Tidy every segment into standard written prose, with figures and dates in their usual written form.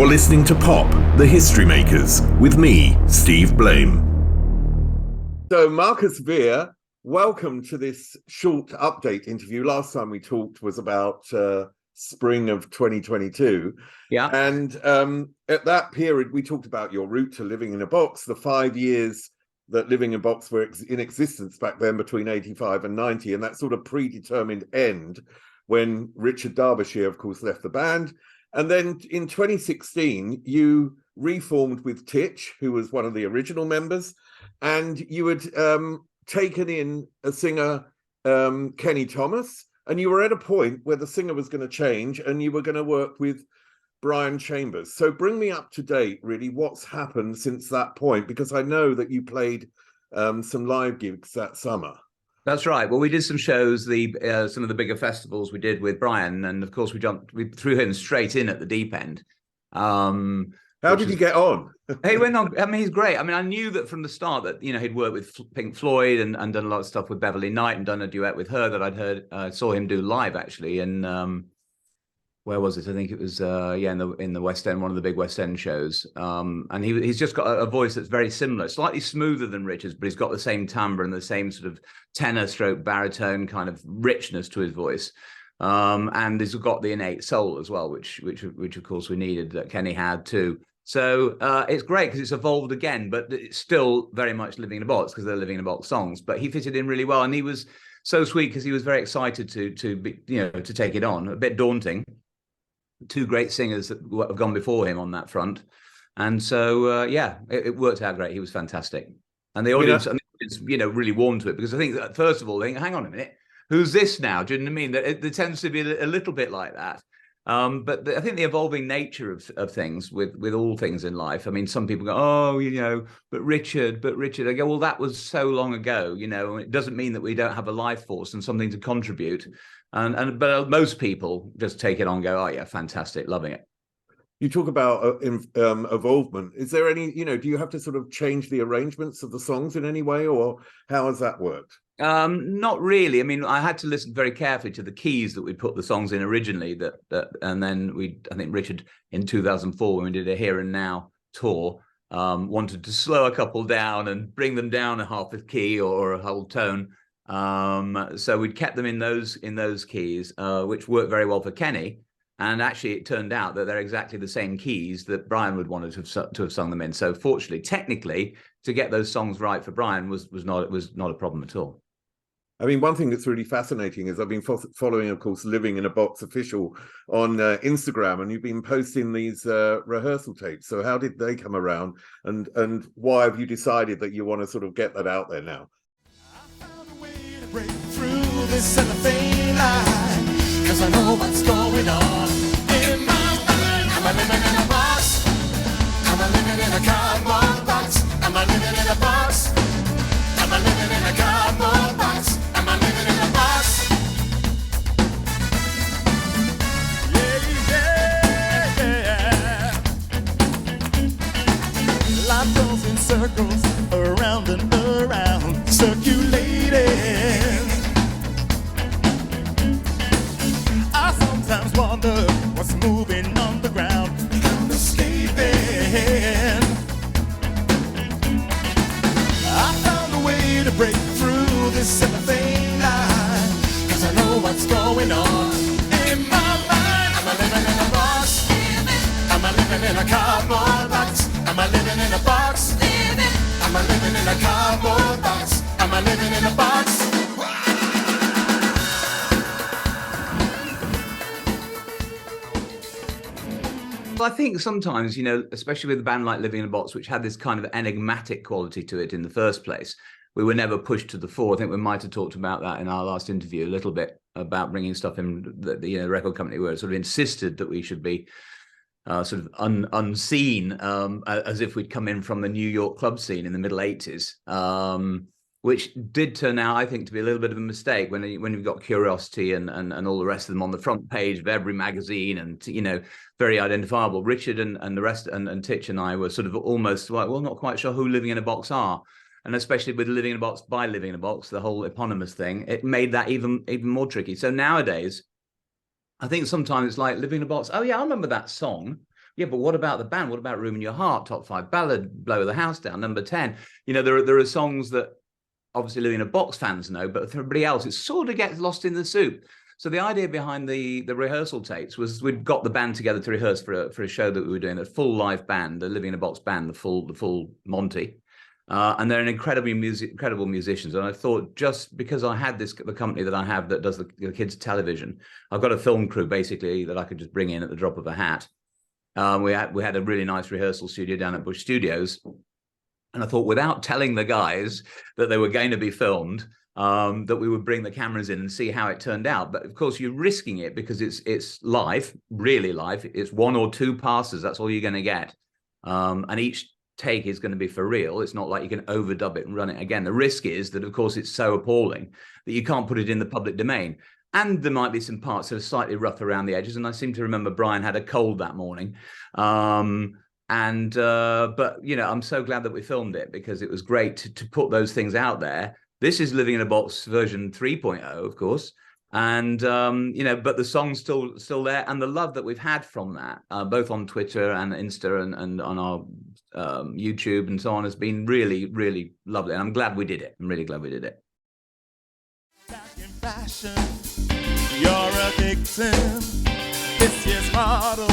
You're listening to Pop, the History Makers, with me, Steve Blame. So, Marcus Vere, welcome to this short update interview. Last time we talked was about spring of 2022. Yeah. And at that period, we talked about your route to living in a box, the 5 years that living in a box were in existence back then between 85 and 90, and that sort of predetermined end when Richard Derbyshire, of course, left the band. And then in 2016, you reformed with Tich, who was one of the original members, and you had taken in a singer, Kenny Thomas, and you were at a point where the singer was going to change and you were going to work with Bryan Chambers. So bring me up to date, really, what's happened since that point, because I know that you played some live gigs that summer. That's right. Well, we did some shows, some of the bigger festivals we did with Bryan, and of course we threw him straight in at the deep end. How did he get on? He went on. I mean, he's great. I mean, I knew that from the start that he'd worked with Pink Floyd and done a lot of stuff with Beverly Knight and done a duet with her that I'd heard. Saw him do live actually, and where was it? I think it was in the West End, one of the big West End shows. And he's just got a voice that's very similar, slightly smoother than Richard's, but he's got the same timbre and the same sort of tenor stroke baritone kind of richness to his voice. And he's got the innate soul as well, which of course we needed, that Kenny had too. So it's great because it's evolved again, but it's still very much living in a box because they're living in a box songs. But he fitted in really well, and he was so sweet because he was very excited to be, to take it on. A bit daunting. Two great singers that have gone before him on that front, and so it worked out great. He was fantastic, and the audience, really warmed to it, because I think that first of all they think, hang on a minute, who's this now? Do you know what I mean? There tends to be a little bit like that. But I think the evolving nature of things with all things in life. I mean, some people go, oh, but Richard. I go, well, that was so long ago. It doesn't mean that we don't have a life force and something to contribute. But most people just take it on and go, oh yeah, fantastic, loving it. You talk about evolvement. Is there any, do you have to sort of change the arrangements of the songs in any way, or how has that worked? Not really. I mean, I had to listen very carefully to the keys that we put the songs in originally. And then I think Richard in 2004, when we did a Here and Now tour, wanted to slow a couple down and bring them down a half a key or a whole tone. So we'd kept them in those keys, which worked very well for Kenny. And actually, it turned out that they're exactly the same keys that Bryan would want to have sung them in. So fortunately, technically, to get those songs right for Bryan was not a problem at all. I mean, one thing that's really fascinating is I've been following, of course, Living in a Box official on Instagram, and you've been posting these rehearsal tapes. So how did they come around, and why have you decided that you want to sort of get that out there now? I found a way to break through this cellophane line, 'cause I know what's going on in my mind. Am I living in a box? Am I living in a cardboard box? Am I living in a box? Am I living in a cardboard box? Am I living in a box? Yeah. Life goes in circles, around and around, circulating. I sometimes wonder what's moving on the ground. I'm escaping. I found a way to break through this cellophane line, 'cause I know what's going on in my mind. Am I living in a box? Am I living in a cardboard box? Am I living in a box? Am I living in a cardboard box? Am I living in a box? Well, I think sometimes, especially with a band like Living in a Box, which had this kind of enigmatic quality to it in the first place, we were never pushed to the fore. I think we might have talked about that in our last interview a little bit, about bringing stuff in. The record company were sort of insisted that we should be sort of unseen, as if we'd come in from the New York club scene in the middle 80s, which did turn out, I think, to be a little bit of a mistake when you've got Curiosity and all the rest of them on the front page of every magazine, and very identifiable. Richard and the rest and Tich and I were sort of almost like, well, not quite sure who Living in a Box are. And especially with Living in a Box by Living in a Box, the whole eponymous thing, it made that even more tricky. So nowadays, I think sometimes it's like Living in a Box. Oh yeah, I remember that song. Yeah, but what about the band? What about Room in Your Heart, top 5 ballad, Blow the House Down, number 10? You know, there are songs that obviously Living in a Box fans know, but for everybody else, it sort of gets lost in the soup. So the idea behind the rehearsal tapes was we'd got the band together to rehearse for a show that we were doing, a full live band, the Living in a Box band, the full Monty. And they're incredible musicians. And I thought, just because I had the company that I have that does the kids' television, I've got a film crew basically that I could just bring in at the drop of a hat. We had a really nice rehearsal studio down at Bush Studios. And I thought, without telling the guys that they were going to be filmed, that we would bring the cameras in and see how it turned out. But of course, you're risking it because it's live, really live. It's 1 or 2 passes. That's all you're going to get. And each take is going to be for real. It's not like you can overdub it and run it again. The risk is that, of course, it's so appalling that you can't put it in the public domain. And there might be some parts that are slightly rough around the edges. And I seem to remember Bryan had a cold that morning. But, you know, I'm so glad that we filmed it because it was great to put those things out there. This is Living in a Box version 3.0, of course. And, you know, but the song's still there. And the love that we've had from that, both on Twitter and Insta and on our YouTube and so on, has been really, really lovely. And I'm glad we did it. I'm really glad we did it. Back in fashion, you're a victim. This year's model.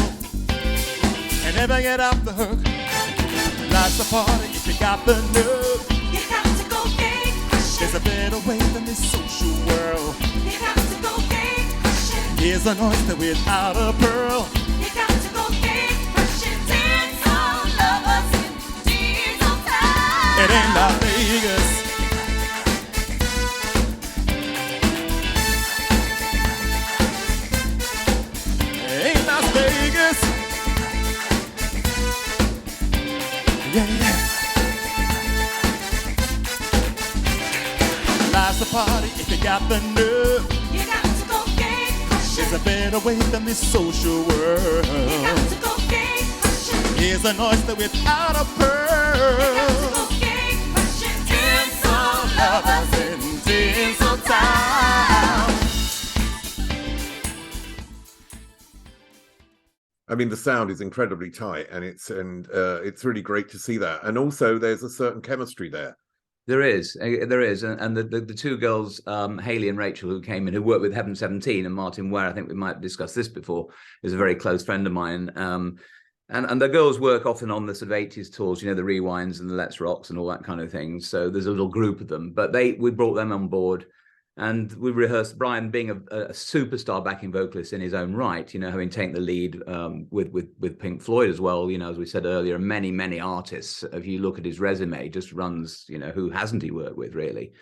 And never get off the hook. Life's a party if you got the nerve. You got to go gay Christian. There's a better way than this social world. You got to go gay Christian. Here's an oyster without a pearl. You got to go gay Christian. Dance on lovers in diesel time. It ain't Las Vegas. It ain't Las Vegas. Yeah, yeah. Life's a party if you got the nerve. You got to go gay Christian. There's a better way than this social world. You got to go gay Christian. Here's an oyster without a pearl. You got to go gay Christian. Dance on Lovers in diesel town. I mean, the sound is incredibly tight, and it's really great to see that. And also, there's a certain chemistry there. There is, and the 2 girls, Hayley and Rachel, who came in, who worked with Heaven 17, and Martin Ware, I think we might have discussed this before, is a very close friend of mine. And the girls work often on the sort of 80s tours, you know, the Rewinds and the Let's Rocks and all that kind of thing. So there's a little group of them, but we brought them on board. And we rehearsed, Bryan being a superstar backing vocalist in his own right, you know, having taken the lead with Pink Floyd as well, you know, as we said earlier, many, many artists. If you look at his resume, just runs, you know, who hasn't he worked with, really?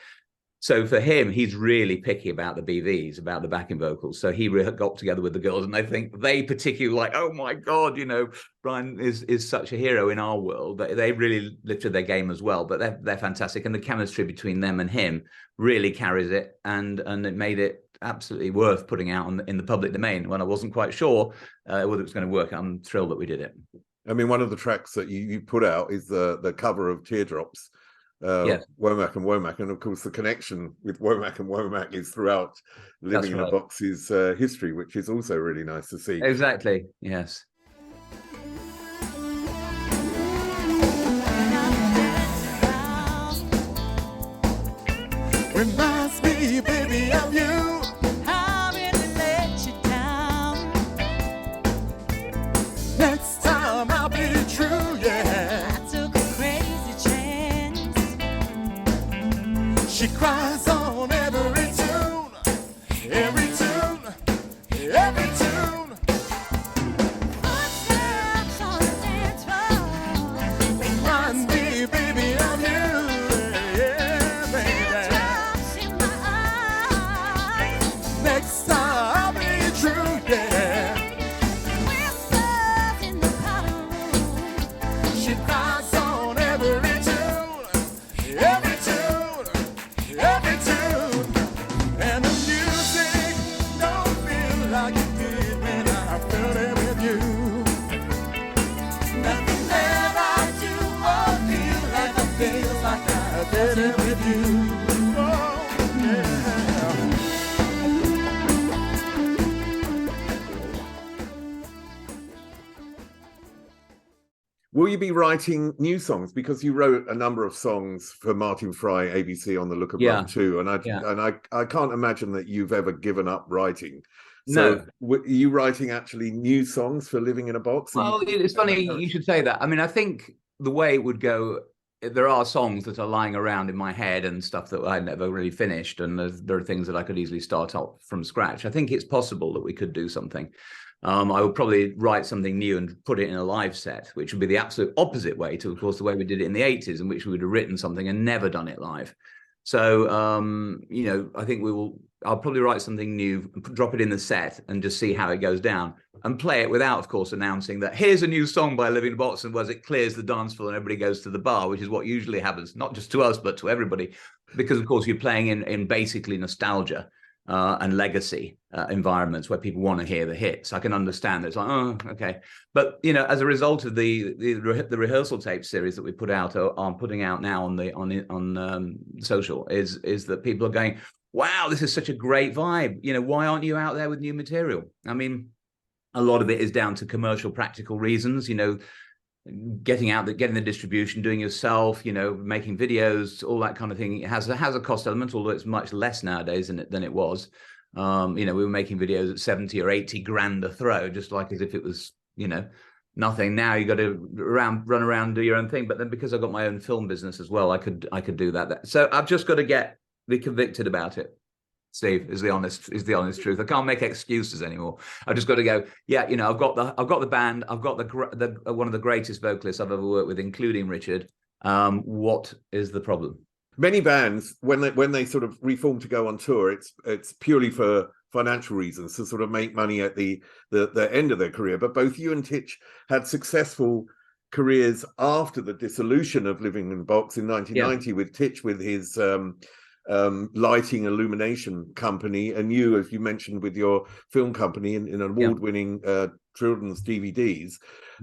So for him, he's really picky about the BVs, about the backing vocals. So he got together with the girls, and I think they particularly like, oh my God, you know, Bryan is such a hero in our world. They really lifted their game as well, but they're fantastic. And the chemistry between them and him really carries it, and it made it absolutely worth putting out in the public domain when I wasn't quite sure whether it was going to work. I'm thrilled that we did it. I mean, one of the tracks that you put out is the cover of Teardrops. Yes. Womack and Womack, and of course the connection with Womack and Womack is throughout Living in a Box's history, which is also really nice to see. Exactly, yes. Reminds me, baby, of you. I really let you down. Next time I'll be true, yeah. I took a crazy chance. She cries on every tune, every tune, every tune. Footsteps on the dance floor. Remind me, baby, of you, yeah, baby. Teardrops in my eyes. Next time I'll be true, yeah. Whispers in the powder room. She cries on every tune, every tune, every tune. And the music Will you be writing new songs? Because you wrote a number of songs for Martin Fry, ABC, on the Look of Yeah. Love too, and Yeah. I can't imagine that you've ever given up writing. No. So, are you writing actually new songs for Living in a Box? Well, it's funny you should say that. I mean, I think the way it would go, there are songs that are lying around in my head and stuff that I never really finished, and there are things that I could easily start up from scratch. I think it's possible that we could do something. I would probably write something new and put it in a live set, which would be the absolute opposite way to, of course, the way we did it in the 80s, in which we would have written something and never done it live. So, you know, I think I'll probably write something new, drop it in the set and just see how it goes down and play it without, of course, announcing that here's a new song by Living in a Box, and it clears the dance floor and everybody goes to the bar, which is what usually happens, not just to us, but to everybody, because, of course, you're playing in basically nostalgia and legacy environments where people want to hear the hits. I can understand that it's like, oh, okay. But, you know, as a result of the rehearsal tape series that we put out, or are putting out now on social, is that people are going, wow, this is such a great vibe. You know, why aren't you out there with new material? I mean, a lot of it is down to commercial, practical reasons, you know, getting the distribution, doing yourself, you know, making videos, all that kind of thing. It has a cost element, although it's much less nowadays than it was. You know, we were making videos at 70 or 80 grand a throw, just like as if it was, you know, nothing. Now you got to run around, do your own thing. But then because I've got my own film business as well, I could do that. So I've just got to be convicted about it. Steve, is the honest truth. I can't make excuses anymore. I've just got to go, yeah, you know, I've got the band, I've got the one of the greatest vocalists I've ever worked with, including Richard. What is the problem? Many bands, when they sort of reform to go on tour, it's purely for financial reasons, to sort of make money at the end of their career. But both you and Tich had successful careers after the dissolution of Living in a Box in 1990, with Tich with his lighting illumination company, and you, as you mentioned, with your film company in an award-winning children's DVDs.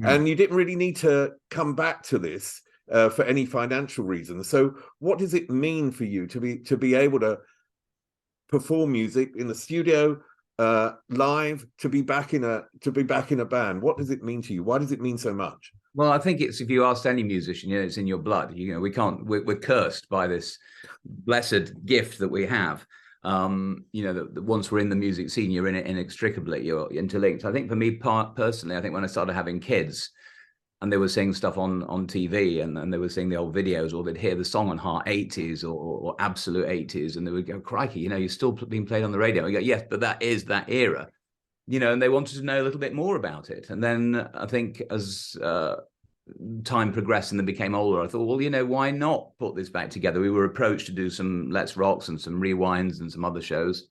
And you didn't really need to come back to this for any financial reasons. So what does it mean for you to be able to perform music in the studio, live, to be back in a band? What does it mean to you? Why does it mean so much? Well, I think it's, if you ask any musician, you know, it's in your blood. You know, we're cursed by this blessed gift that we have. You know, that once we're in the music scene, you're in it inextricably, you're interlinked. I think for me personally, I think when I started having kids and they were seeing stuff on TV and they were seeing the old videos, or they'd hear the song on Heart 80s or Absolute 80s, and they would go, crikey, you know, you're still being played on the radio. I go, yes, but that is that era. You know, and they wanted to know a little bit more about it. And then I think as time progressed and they became older, I thought, well, you know, why not put this back together? We were approached to do some Let's Rocks and some Rewinds and some other shows,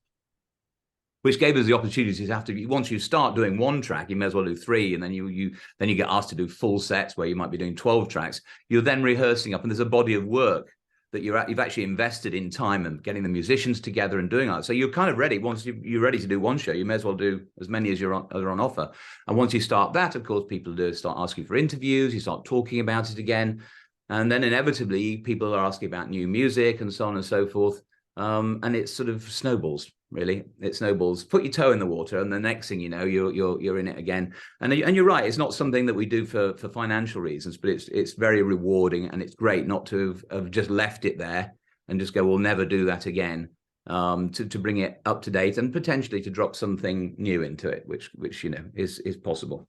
which gave us the opportunity to once you start doing one track, you may as well do three, and then you get asked to do full sets where you might be doing 12 tracks. You're then rehearsing up, and there's a body of work that you've actually invested in time and getting the musicians together and doing that. So you're kind of ready. Once you're ready to do one show, you may as well do as many as are on offer. And once you start that, of course, people start asking for interviews. You start talking about it again. And then inevitably, people are asking about new music and so on and so forth. And it sort of snowballs, really. It snowballs. Put your toe in the water, and the next thing you know, you're in it again. And you're right. It's not something that we do for financial reasons, but it's very rewarding, and it's great not to have just left it there and just go, we'll never do that again. To bring it up to date and potentially to drop something new into it, which you know is possible.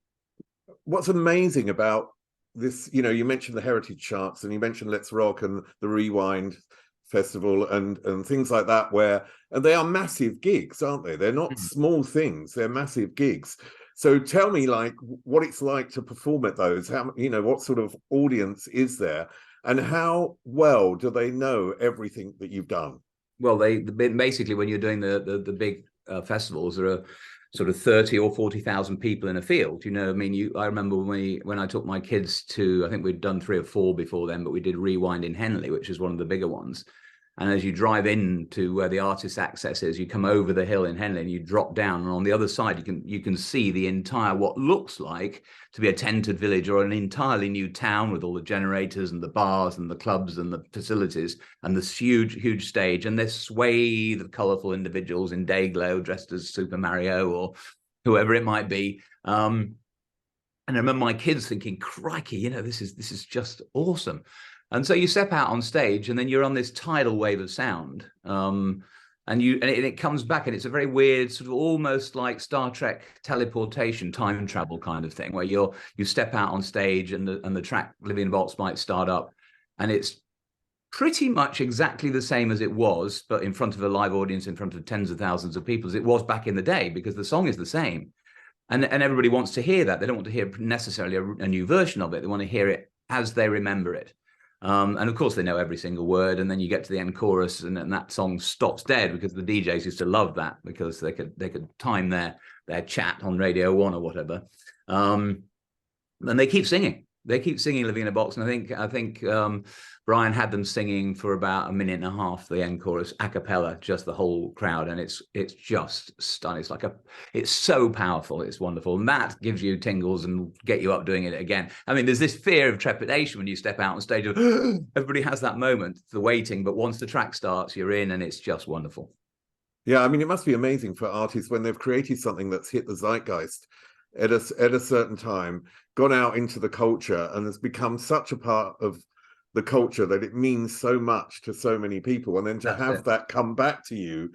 What's amazing about this, you know, you mentioned the heritage charts and you mentioned Let's Rock and the Rewind Festival and things like that, and they are massive gigs, aren't they? They're not small things, they're massive gigs. So tell me, like, what it's like to perform at those. How, you know, what sort of audience is there, and how well do they know everything that you've done? Well, they basically, when you're doing the big festivals, there are sort of 30 or 40,000 people in a field. You know, I mean, I remember when I took my kids to, I think we'd done 3 or 4 before then, but we did Rewind in Henley, which is one of the bigger ones. And as you drive in to where the artist access is, you come over the hill in Henley and you drop down, and on the other side you can see the entire, what looks like to be a tented village or an entirely new town with all the generators and the bars and the clubs and the facilities and this huge stage and this swathe of colourful individuals in day glow dressed as Super Mario or whoever it might be. And I remember my kids thinking, crikey, you know, this is just awesome. And so you step out on stage and then you're on this tidal wave of sound. And it comes back, and it's a very weird sort of almost like Star Trek teleportation, time travel kind of thing, where you step out on stage and the track Living in a Box might start up, and it's pretty much exactly the same as it was, but in front of a live audience, in front of tens of thousands of people, as it was back in the day, because the song is the same. And everybody wants to hear that. They don't want to hear necessarily a new version of it. They want to hear it as they remember it. And of course, they know every single word. And then you get to the end chorus, and then that song stops dead, because the DJs used to love that, because they could time their chat on Radio 1 or whatever. And they keep singing. They keep singing Living in a Box. And I think Bryan had them singing for about a minute and a half, the end chorus, a cappella, just the whole crowd. And it's just stunning. It's so powerful. It's wonderful. And that gives you tingles and get you up doing it again. I mean, there's this fear of trepidation when you step out on stage. Everybody has that moment, the waiting. But once the track starts, you're in, and it's just wonderful. Yeah, I mean, it must be amazing for artists when they've created something that's hit the zeitgeist at a certain time, gone out into the culture, and has become such a part of the culture that it means so much to so many people, and then to have that come back to you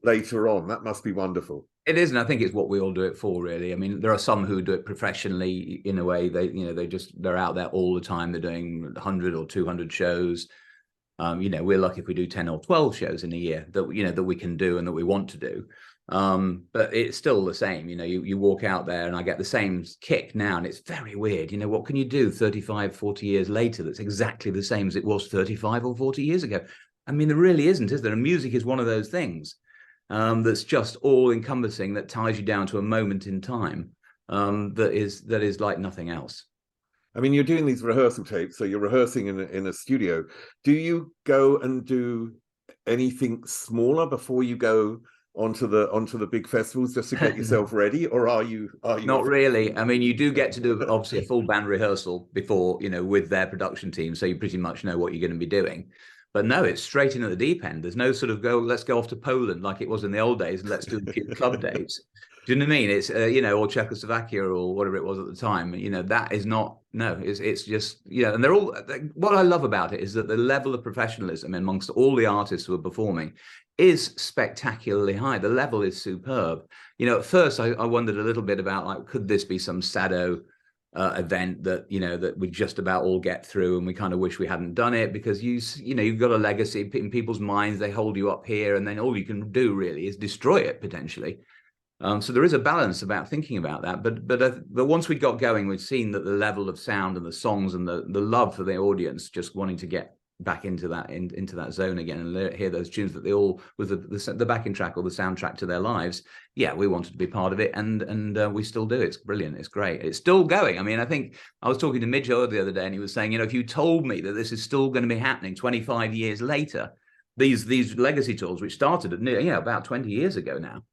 later on, that must be wonderful. It is, and I think it's what we all do it for, really. I mean, there are some who do it professionally in a way. They're out there all the time. They're doing 100 or 200 shows. We're lucky if we do 10 or 12 shows in a year that we can do and that we want to do. But it's still the same. You walk out there, and I get the same kick now, and it's very weird. What can you do 35, 40 years later that's exactly the same as it was 35 or 40 years ago? I mean, there really isn't, is there? And music is one of those things that's just all encompassing, that ties you down to a moment in time, that is like nothing else. I mean, you're doing these rehearsal tapes, so you're rehearsing in a studio. Do you go and do anything smaller before you go onto the big festivals, just to get yourself ready, or are you not really? I mean, you do get to do obviously a full band rehearsal before, with their production team, so you pretty much know what you're going to be doing. But no, it's straight in at the deep end. There's no sort of let's go off to Poland like it was in the old days, and let's do a few club dates. Do you know what I mean? It's or Czechoslovakia or whatever it was at the time. That is not, no. It's just and they're all. What I love about it is that the level of professionalism amongst all the artists who are performing is spectacularly high. The level is superb. At first I wondered a little bit about, could this be some Sado event that that we just about all get through, and we kind of wish we hadn't done it, because you've got a legacy in people's minds. They hold you up here, and then all you can do really is destroy it potentially. So there is a balance about thinking about that. But once we got going, we've seen that the level of sound and the songs and the love for the audience, just wanting to get back into that zone again and hear those tunes that they all, with the backing track or the soundtrack to their lives. Yeah, we wanted to be part of it, and we still do. It's brilliant. It's great. It's still going. I mean, I think I was talking to Midge the other day, and he was saying, if you told me that this is still going to be happening 25 years later, these legacy tours, which started about 20 years ago now,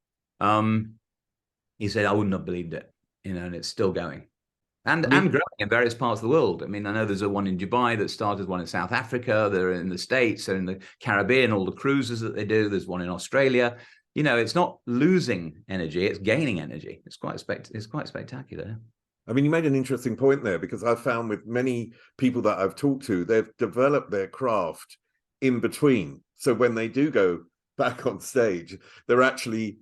he said, I wouldn't have believed it, and it's still going. And growing in various parts of the world. I mean, I know there's one in Dubai that started, one in South Africa, they're in the States, they're in the Caribbean, all the cruises that they do. There's one in Australia. It's not losing energy, it's gaining energy. It's quite spectacular. I mean, you made an interesting point there, because I've found with many people that I've talked to, they've developed their craft in between. So when they do go back on stage, they're actually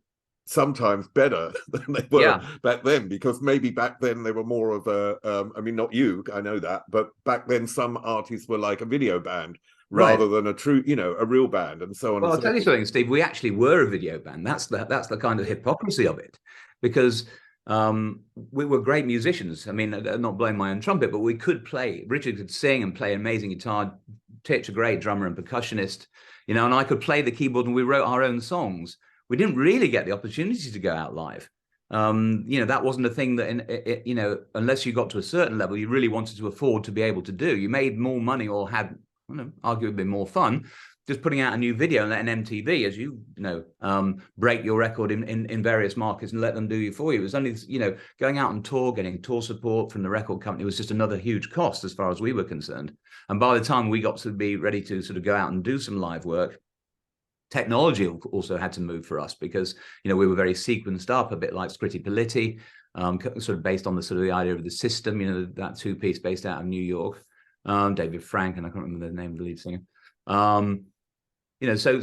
sometimes better than they were back then, because maybe back then they were more of I mean, not you, I know that, but back then some artists were like a video band rather than a true, a real band, and so on. Well, I'll tell you something, Steve. We actually were a video band. That's the kind of hypocrisy of it, because we were great musicians. I mean, not blowing my own trumpet, but we could play. Richard could sing and play amazing guitar. Tich, a great drummer and percussionist, and I could play the keyboard, and we wrote our own songs. We didn't really get the opportunity to go out live. That wasn't a thing that, unless you got to a certain level, you really wanted to afford to be able to do. You made more money, or had, arguably more fun, just putting out a new video and letting MTV, as break your record in various markets and let them do you for you. It was only, going out on tour, getting tour support from the record company was just another huge cost as far as we were concerned. And by the time we got to be ready to sort of go out and do some live work, technology also had to move for us, because we were very sequenced up, a bit like Scritti Politti. sort of based on the sort of the idea of the system, you know, that two-piece based out of New York. David Frank, and I can't remember the name of the lead singer. You know, so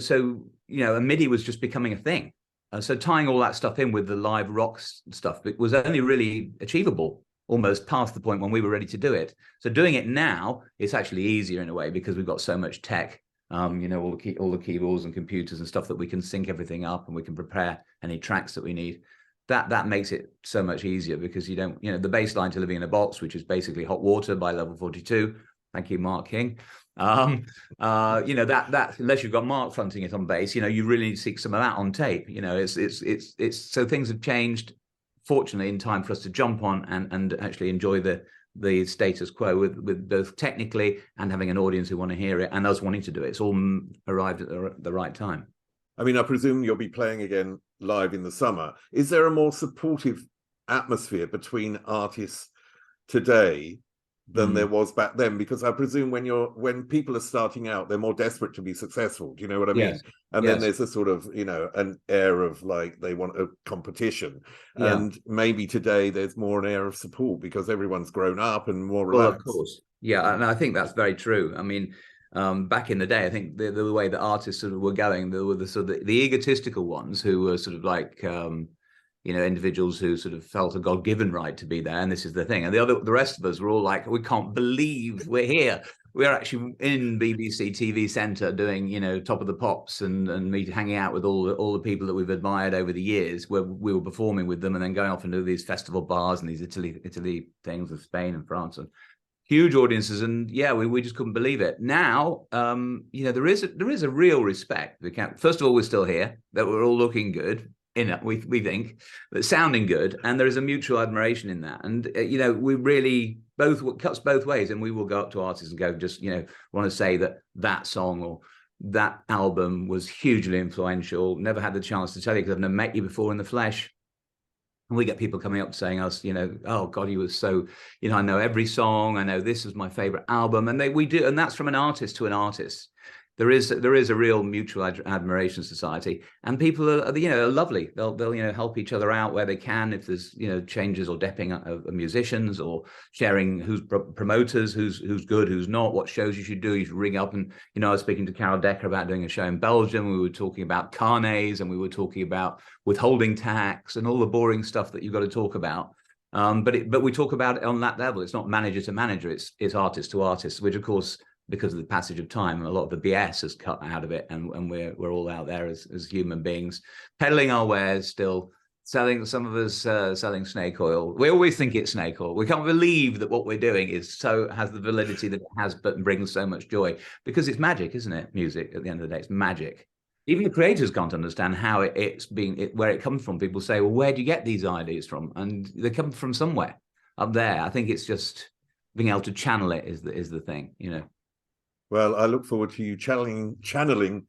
you know, and MIDI was just becoming a thing. So tying all that stuff in with the live rock stuff, it was only really achievable almost past the point when we were ready to do it. So doing it now, it's actually easier in a way because we've got so much tech. You know, all the keyboards and computers and stuff that we can sync everything up, and we can prepare any tracks that we need. That makes it so much easier because you don't, you know, the bass line to Living in a Box, which is basically Hot Water by Level 42. Thank you, Mark King. You know, that unless you've got Mark fronting it on bass, you know, you really need to seek some of that on tape. You know, it's so things have changed, fortunately, in time for us to jump on and actually enjoy the status quo with both technically and having an audience who want to hear it and us wanting to do it. It's all arrived at the right time. I mean, I presume you'll be playing again live in the summer. Is there a more supportive atmosphere between artists today than there was back then? Because I presume when people are starting out, they're more desperate to be successful. Do you know what I mean? Yes. And Yes. then there's a sort of, you know, an air of like they want a competition. Yeah. And maybe today there's more an air of support because everyone's grown up and more Well, relaxed. of course. Yeah, and I think that's very true. I mean, back in the day, I think the way that artists sort of were going, there were the sort of the egotistical ones who were sort of like, you know, individuals who sort of felt a God-given right to be there, and this is the thing. And the rest of us were all like, we can't believe we're here. We're actually in BBC TV Centre doing, you know, Top of the Pops and me hanging out with all the people that we've admired over the years, where we were performing with them and then going off and do these festival bars and these Italy things with Spain and France and huge audiences. And yeah, we just couldn't believe it. Now, you know, there is a real respect. First of all, we're still here, that we're all looking good. We think that sounding good, and there is a mutual admiration in that. And you know, we really cuts both ways, and we will go up to artists and go, just, you know, want to say that song or that album was hugely influential. Never had the chance to tell you because I've never met you before in the flesh. And we get people coming up saying us, you know, oh God, you were so, you know, I know every song. I know this was my favorite album, and we do, and that's from an artist to an artist. There is a real mutual admiration society, and people are, you know, are lovely. They'll you know, help each other out where they can if there's, you know, changes or depping of musicians, or sharing who's promoters, who's good, who's not, what shows you should do. You should ring up. And you know, I was speaking to Carol Decker about doing a show in Belgium. We were talking about carnets, and we were talking about withholding tax and all the boring stuff that you've got to talk about. But we talk about it on that level. It's not manager to manager. It's artist to artist, which of course, because of the passage of time, a lot of the BS has cut out of it, and we're all out there as human beings, peddling our wares, still selling. Some of us selling snake oil. We always think it's snake oil. We can't believe that what we're doing has the validity that it has, but brings so much joy, because it's magic, isn't it? Music, at the end of the day, it's magic. Even the creators can't understand how where it comes from. People say, well, where do you get these ideas from? And they come from somewhere up there. I think it's just being able to channel it is the thing, you know. Well, I look forward to you channeling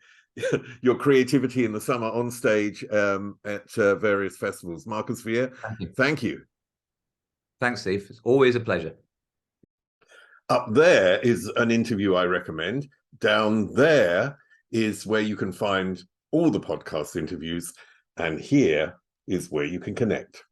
your creativity in the summer on stage at various festivals. Marcus Vere, thank you. Thanks, Steve. It's always a pleasure. Up there is an interview I recommend. Down there is where you can find all the podcast interviews. And here is where you can connect.